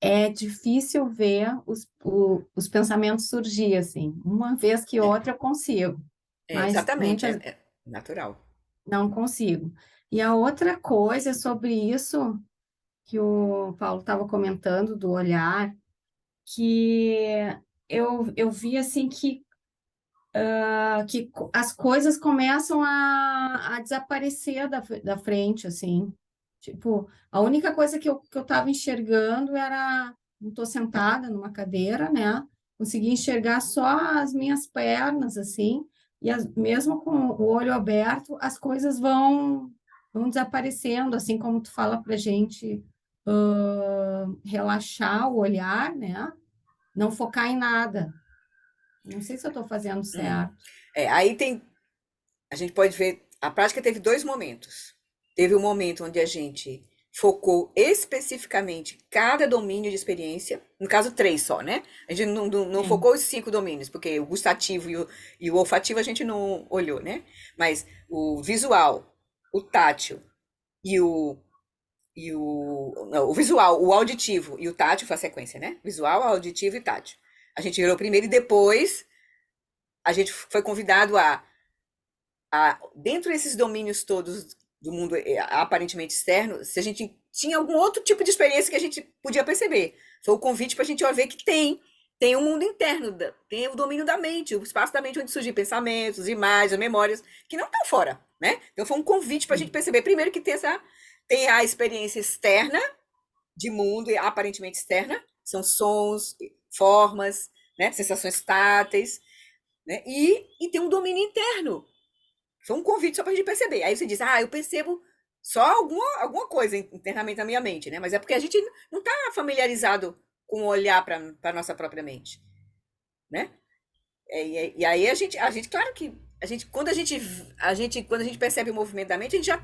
é difícil ver os pensamentos surgir, assim. Uma vez que outra eu consigo, mas Exatamente, é natural. não consigo. E a outra coisa é sobre isso que o Paulo estava comentando, do olhar, que eu vi, assim, que as coisas começam a desaparecer da frente, assim. Tipo, a única coisa que eu estava enxergando era, não estou sentada numa cadeira, né? Consegui enxergar só as minhas pernas, assim, e mesmo com o olho aberto, as coisas vão desaparecendo, assim como tu fala pra gente relaxar o olhar, né? Não focar em nada. Não sei se eu estou fazendo certo. Aí a gente pode ver, a prática teve dois momentos. Teve um momento onde a gente focou especificamente cada domínio de experiência, no caso três só, né? A gente não Sim. focou os 5 domínios, porque o gustativo e o olfativo a gente não olhou, né? Mas o visual, o tátil não, o visual, o auditivo e o tátil foi a sequência, né? Visual, auditivo e tátil. A gente olhou primeiro e depois a gente foi convidado dentro desses domínios todos do mundo aparentemente externo, se a gente tinha algum outro tipo de experiência que a gente podia perceber. Foi o convite para a gente ver que tem um mundo interno, tem o domínio da mente, o espaço da mente onde surgem pensamentos, imagens, memórias, que não estão fora, né? Então foi um convite para a gente perceber, primeiro, que tem a experiência externa, de mundo, aparentemente externa, são sons, formas, né? Sensações táteis, né? E tem um domínio interno, foi um convite só para a gente perceber. Aí você diz, eu percebo só alguma coisa internamente na minha mente, né? Mas é porque a gente não está familiarizado com olhar para a nossa própria mente, né? E aí claro que quando a gente percebe o movimento da mente, a gente já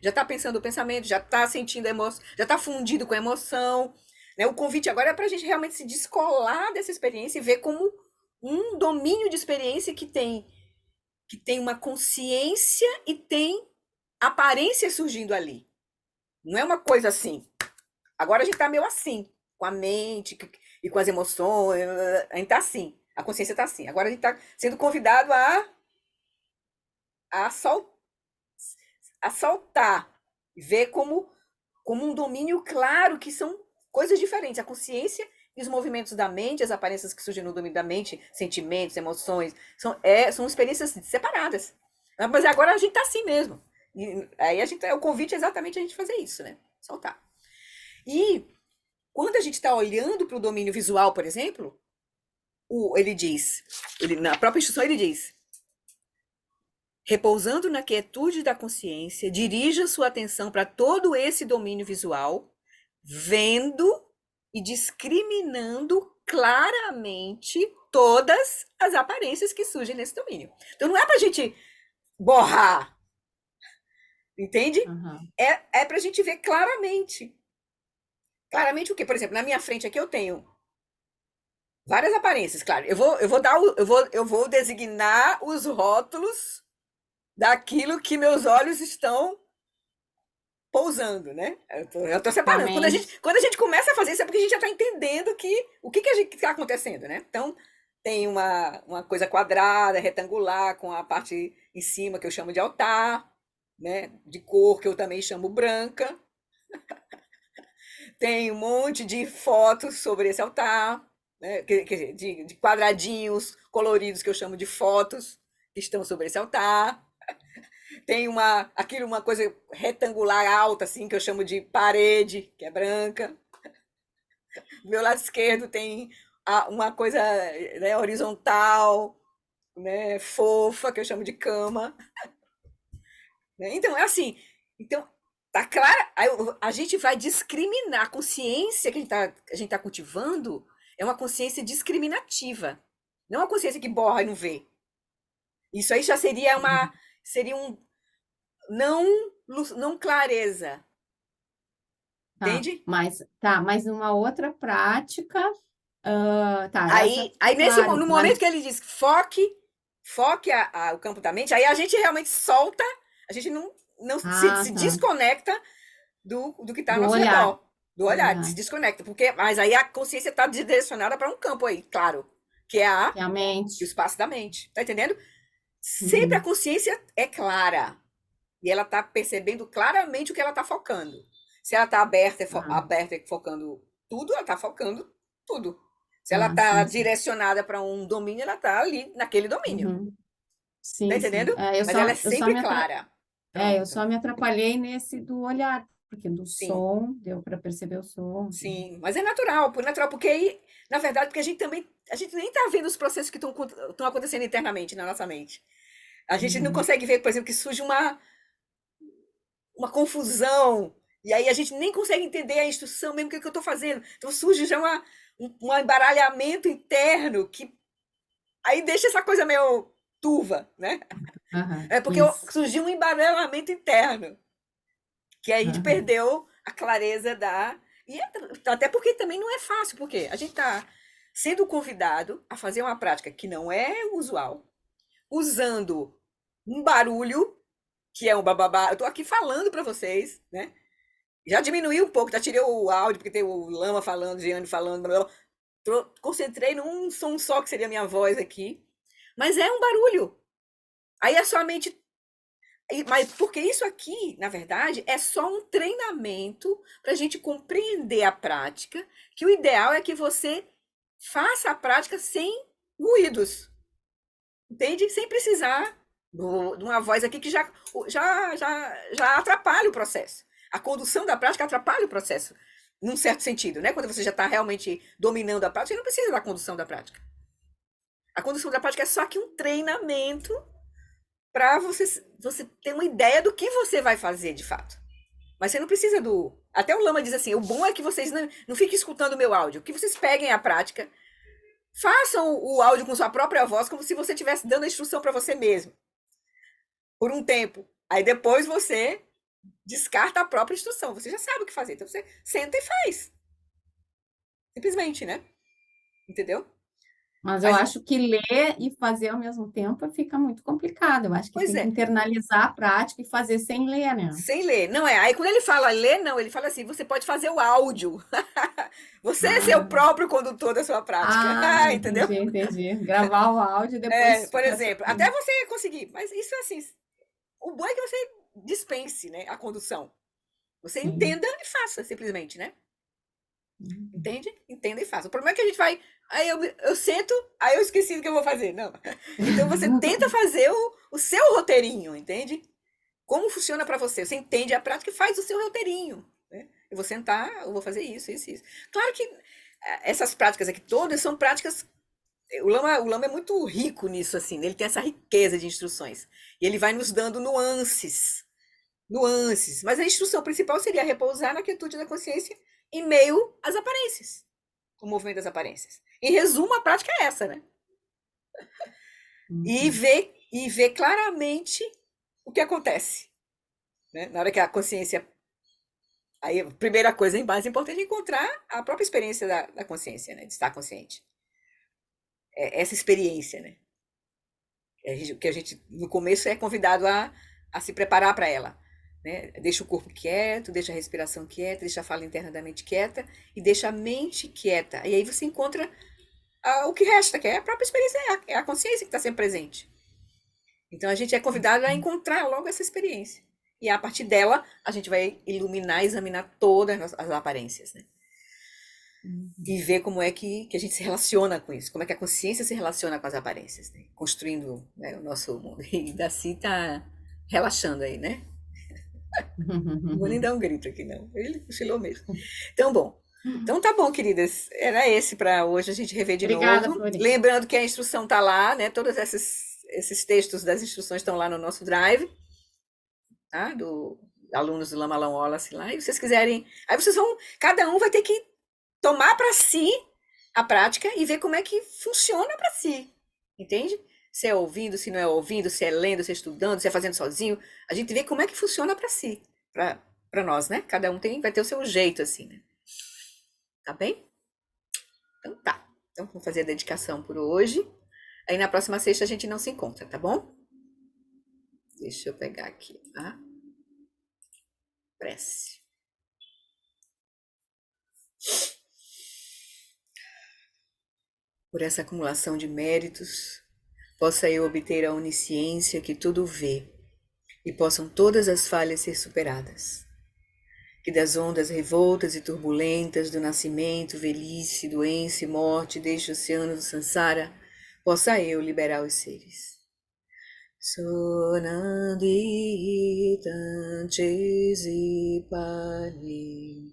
está pensando o pensamento, já está sentindo a emoção, já está fundido com a emoção, né? O convite agora é para a gente realmente se descolar dessa experiência e ver como um domínio de experiência que tem uma consciência e tem aparência surgindo ali. Não é uma coisa assim. Agora a gente tá meio assim, com a mente e com as emoções. A gente tá assim. A consciência tá assim. Agora a gente tá sendo convidado a, sol, a soltar. Ver como um domínio claro que são coisas diferentes. A consciência e os movimentos da mente, as aparências que surgem no domínio da mente, sentimentos, emoções, são experiências separadas. Mas agora a gente tá assim mesmo. E aí o convite é exatamente a gente fazer isso, né? Soltar. E quando a gente está olhando para o domínio visual, por exemplo, na própria instrução ele diz, repousando na quietude da consciência, dirija sua atenção para todo esse domínio visual, vendo e discriminando claramente todas as aparências que surgem nesse domínio. Então não é para a gente borrar, entende? Uhum. É para a gente ver claramente. Claramente o quê? Por exemplo, na minha frente aqui eu tenho várias aparências, claro. Eu vou designar os rótulos daquilo que meus olhos estão pousando, né? Eu tô separando. Quando a gente começa a fazer isso é porque a gente já está entendendo o que está acontecendo, né? Então, tem uma coisa quadrada, retangular, com a parte em cima que eu chamo de altar, né? De cor que eu também chamo branca. Tem um monte de fotos sobre esse altar, né? Quer dizer, de quadradinhos coloridos que eu chamo de fotos que estão sobre esse altar. Tem uma coisa retangular alta, assim, que eu chamo de parede, que é branca. Do meu lado esquerdo tem uma coisa, né, horizontal, né, fofa, que eu chamo de cama. Né? Então, é assim. Então, tá clara? A gente vai discriminar. A consciência que a gente tá cultivando é uma consciência discriminativa. Não uma consciência que borra e não vê. Isso aí já seria um não clareza. Entende? Mas numa outra prática, essa Aí claro, no momento mas que ele diz foque o campo da mente, aí a gente realmente solta, a gente não se tá, desconecta do que está ao do nosso olhar, redor, do do olhar, olhar, se desconecta, mas aí a consciência está direcionada para um campo aí, claro, que é que é a o mente. espaço da mente, tá entendendo? Sempre a Uhum. consciência é clara e ela está percebendo claramente o que ela está focando. Se ela está Ah, aberta e focando tudo, ela está focando tudo. Se ela está sim, sim. direcionada para um domínio, ela está ali naquele domínio. Uhum. Tá Sim, sim. entendendo? Mas ela é Eu só sempre me clara. eu Pronto. só me atrapalhei nesse do olhar, porque do Sim, som, deu para perceber o som. sim. Mas é natural, porque aí, na verdade, porque a gente nem está vendo os processos que estão acontecendo internamente na nossa mente. A gente não Uhum. consegue ver, por exemplo, que surge uma confusão, e aí a gente nem consegue entender a instrução mesmo que eu estou fazendo. Então surge já um embaralhamento interno que aí deixa essa coisa meio turva, né? Aham, É porque isso. surgiu um embaralhamento interno, que aí a gente Aham. perdeu a clareza e até porque também não é fácil, porque a gente está sendo convidado a fazer uma prática que não é usual, usando um barulho, que é um bababá. Eu estou aqui falando para vocês, né? Já diminuiu um pouco, já tirei o áudio, porque tem o Lama falando, Giane falando, blá, blá, blá. Concentrei num som só, que seria a minha voz aqui. Mas é um barulho. Aí a sua mente. Mas porque isso aqui, na verdade, é só um treinamento para a gente compreender a prática, que o ideal é que você faça a prática sem ruídos, entende? Sem precisar de uma voz aqui que já atrapalha o processo. A condução da prática atrapalha o processo, num certo sentido, né? Quando você já está realmente dominando a prática, você não precisa da condução da prática. A condução da prática é só que um treinamento para você ter uma ideia do que você vai fazer de fato. Mas você não precisa do. Até o Lama diz assim: o bom é que vocês não fiquem escutando o meu áudio, que vocês peguem a prática, façam o áudio com sua própria voz, como se você estivesse dando a instrução para você mesmo, por um tempo. Aí depois você descarta a própria instrução, você já sabe o que fazer. Então você senta e faz. Simplesmente, né? Entendeu? Mas eu Mas, acho que ler e fazer ao mesmo tempo fica muito complicado. Eu acho que pois tem que é, internalizar a prática e fazer sem ler, né? sem ler. Não é. Aí quando ele fala ler, não, ele fala assim: você pode fazer o áudio. Você é seu Ah, próprio condutor da sua prática. Entendeu? entendi. Gravar o áudio e depois Por peça. exemplo, até você conseguir. Mas isso é assim. O bom é que você dispense, né, a condução. Você Sim. entenda e faça, simplesmente, né? Uhum. Entende? Entenda e faça. O problema é que a gente vai. Aí eu sento, aí eu esqueci do que eu vou fazer. Não. Então você tenta fazer o seu roteirinho, entende? Como funciona para você? Você entende a prática e faz o seu roteirinho. Né? Eu vou sentar, eu vou fazer isso, isso, isso. Claro que essas práticas aqui todas são práticas. O Lama é muito rico nisso, assim. Ele tem essa riqueza de instruções. E ele vai nos dando nuances. Nuances. Mas a instrução principal seria repousar na quietude da consciência em meio às aparências. O movimento das aparências. Em resumo, a prática é essa, né? Uhum. E ver claramente o que acontece. Né? Na hora que a consciência. Aí, a primeira coisa, mais importante é encontrar a própria experiência da consciência, né? De estar consciente. Essa experiência, né? Que a gente, no começo, é convidado a se preparar para ela. Né? Deixa o corpo quieto, deixa a respiração quieta, deixa a fala interna da mente quieta e deixa a mente quieta. E aí você encontra o que resta, que é a própria experiência, é a consciência que está sempre presente. Então a gente é convidado a encontrar logo essa experiência. E a partir dela, a gente vai iluminar, examinar todas as aparências. Né? Uhum. E ver como é que a gente se relaciona com isso, como é que a consciência se relaciona com as aparências, né? Construindo, né, o nosso mundo. E Daci tá relaxando aí, né? Não vou nem dar um grito aqui, não. Ele cochilou mesmo. Então, bom. Então tá bom, queridas. Era esse para hoje a gente rever de Obrigada, novo. Flori. Lembrando que a instrução tá lá, né? Todos esses textos das instruções estão lá no nosso drive, tá? Do alunos do Lama Long Wallace lá. E vocês quiserem, aí vocês vão, cada um vai ter que tomar para si a prática e ver como é que funciona para si. Entende? Se é ouvindo, se não é ouvindo, se é lendo, se é estudando, se é fazendo sozinho, a gente vê como é que funciona para si, para nós, né? Cada um vai ter o seu jeito assim, né? Tá bem? Então tá. Então vamos fazer a dedicação por hoje. Aí na próxima sexta a gente não se encontra, tá bom? Deixa eu pegar aqui a prece. Por essa acumulação de méritos, possa eu obter a onisciência que tudo vê e possam todas as falhas ser superadas. Que das ondas revoltas e turbulentas do nascimento, velhice, doença e morte deste oceano do Sansara, possa eu liberar os seres. Sonandi tanchesi pani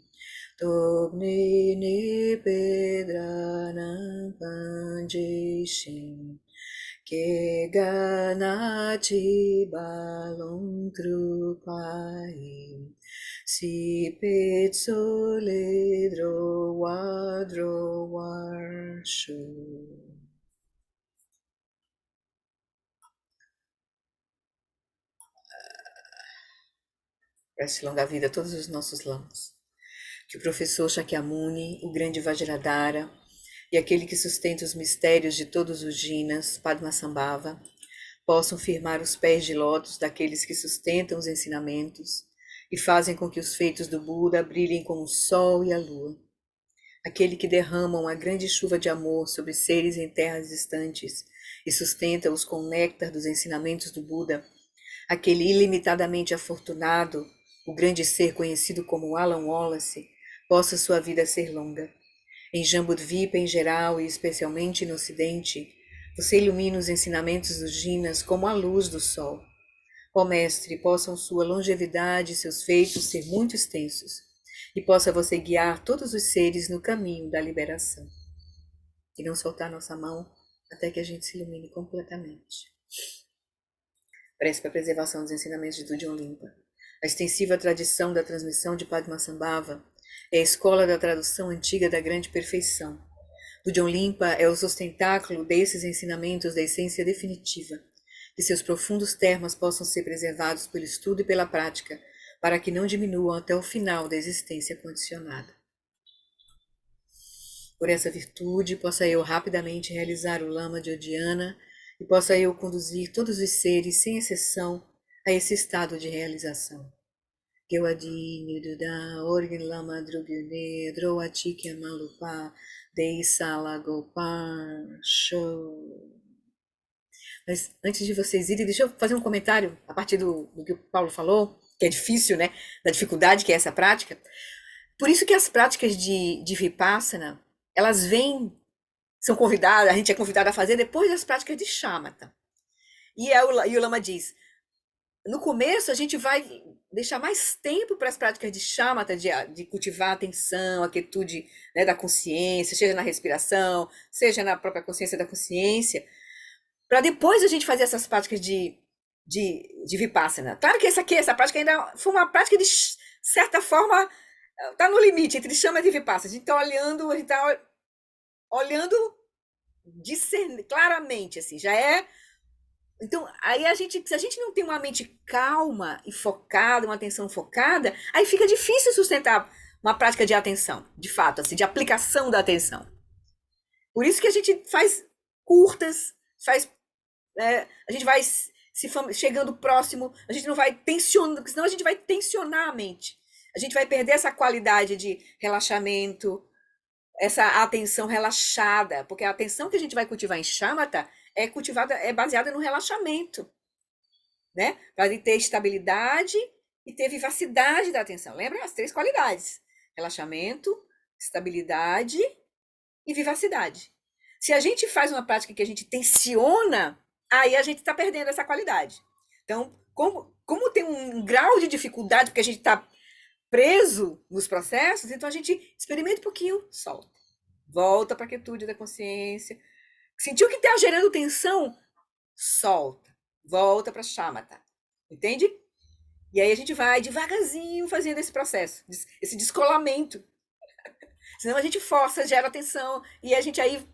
tobne ne pedranam panjeshin que ganati balon trupai si petsoledro wadro warshu. Prece longa vida a todos os nossos lamas. Que o professor Shakyamuni, o grande Vajradhara e aquele que sustenta os mistérios de todos os jinas, Padmasambhava, possam firmar os pés de lótus daqueles que sustentam os ensinamentos e fazem com que os feitos do Buda brilhem como o sol e a lua. Aquele que derrama uma grande chuva de amor sobre seres em terras distantes e sustenta-os com o néctar dos ensinamentos do Buda. Aquele ilimitadamente afortunado, o grande ser conhecido como Alan Wallace, possa sua vida ser longa. Em Jambudvipa em geral e especialmente no Ocidente, você ilumina os ensinamentos dos jinas como a luz do sol. Ó Mestre, possam sua longevidade e seus feitos ser muito extensos, e possa você guiar todos os seres no caminho da liberação. E não soltar nossa mão até que a gente se ilumine completamente. Prece para a preservação dos ensinamentos de Dudjom Limpa. A extensiva tradição da transmissão de Padmasambhava é a escola da tradução antiga da grande perfeição. Dudjom Limpa é o sustentáculo desses ensinamentos da essência definitiva, que seus profundos termos possam ser preservados pelo estudo e pela prática, para que não diminuam até o final da existência condicionada. Por essa virtude, possa eu rapidamente realizar o Lama de Odiana e possa eu conduzir todos os seres, sem exceção, a esse estado de realização. Gewadi Duda Orgin Lama Drugyune Droatikya Malupa Deisala Gopar Show. Mas antes de vocês irem, deixa eu fazer um comentário a partir do que o Paulo falou, que é difícil, né? Da dificuldade que é essa prática. Por isso que as práticas de Vipassana, elas vêm, são convidadas, a gente é convidado a fazer depois das práticas de Shamatha. E o Lama diz, no começo a gente vai deixar mais tempo para as práticas de Shamatha, de cultivar a atenção, a quietude, né, da consciência, seja na respiração, seja na própria consciência da consciência, para depois a gente fazer essas práticas de Vipassana. Claro que essa prática ainda foi uma prática de certa forma, está no limite entre Shamatha e Vipassana. A gente está olhando claramente, assim, já é. Então, aí se a gente não tem uma mente calma e focada, uma atenção focada, aí fica difícil sustentar uma prática de atenção, de fato, assim, de aplicação da atenção. Por isso que a gente faz curtas, a gente vai chegando próximo, a gente não vai tensionando, porque senão a gente vai tensionar a mente. A gente vai perder essa qualidade de relaxamento, essa atenção relaxada, porque a atenção que a gente vai cultivar em Shamatha é baseada no relaxamento, né? Para ter estabilidade e ter vivacidade da atenção. Lembra as 3 qualidades: relaxamento, estabilidade e vivacidade. Se a gente faz uma prática que a gente tensiona, aí a gente está perdendo essa qualidade. Então, como tem um grau de dificuldade, porque a gente está preso nos processos, então a gente experimenta um pouquinho, solta. Volta para a quietude da consciência. Sentiu que está gerando tensão? Solta. Volta para shamatha. Entende? E aí a gente vai devagarzinho fazendo esse processo, esse descolamento. Senão a gente força, gera tensão, e a gente aí,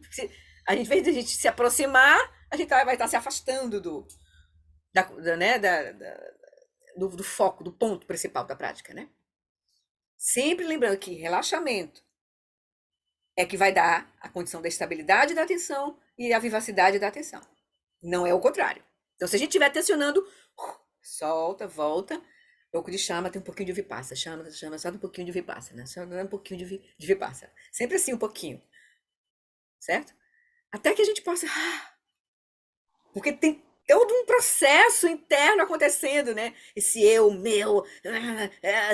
em vez de a gente se aproximar, a gente vai estar se afastando do foco, do ponto principal da prática, né? Sempre lembrando que relaxamento é que vai dar a condição da estabilidade da atenção e a vivacidade da atenção. Não é o contrário. Então, se a gente estiver tensionando, solta, volta. O que chama tem um pouquinho de vipassana, chama só um pouquinho de vipassana, só um pouquinho de vipassana. Sempre assim, um pouquinho. Certo? Até que a gente possa... Porque tem todo um processo interno acontecendo, né? Esse eu, meu,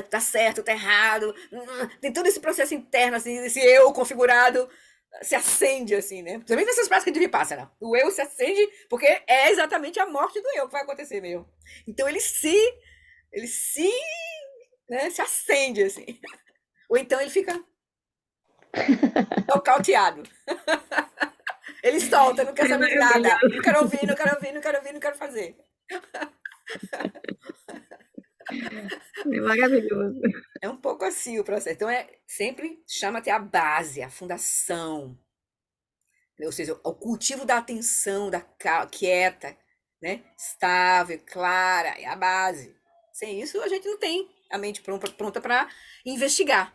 tá certo, tá errado. Tem todo esse processo interno, assim, esse eu configurado se acende, assim, né? Também nessas práticas de vipassana. O eu se acende porque é exatamente a morte do eu que vai acontecer mesmo. Então ele se acende, assim. Ou então ele fica nocauteado. Ele solta, não quer saber de nada. Não quero ouvir, não quero ouvir, não quero ouvir, não quero fazer. É maravilhoso. É um pouco assim o processo. Então, sempre chama-te a base, a fundação. Ou seja, o cultivo da atenção, quieta, né? Estável, clara, é a base. Sem isso, a gente não tem a mente pronta para investigar.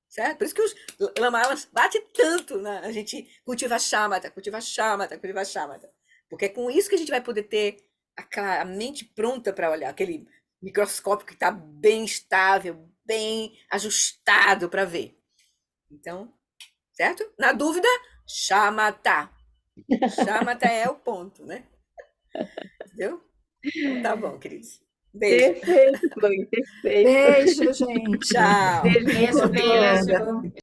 Certo? Por isso que os lamalas batem tanto, né? A gente cultiva shamatha, cultiva shamatha, cultiva shamatha. Porque é com isso que a gente vai poder ter a mente pronta para olhar, aquele microscópio que está bem estável, bem ajustado para ver. Então, certo? Na dúvida, shamatha. Shamatha é o ponto, né? Entendeu? Então, tá bom, queridos. Beijo. Perfeito, Chloe, perfeito. Beijo, gente. Tchau. Beijo, Beijo, muito obrigada. beijo.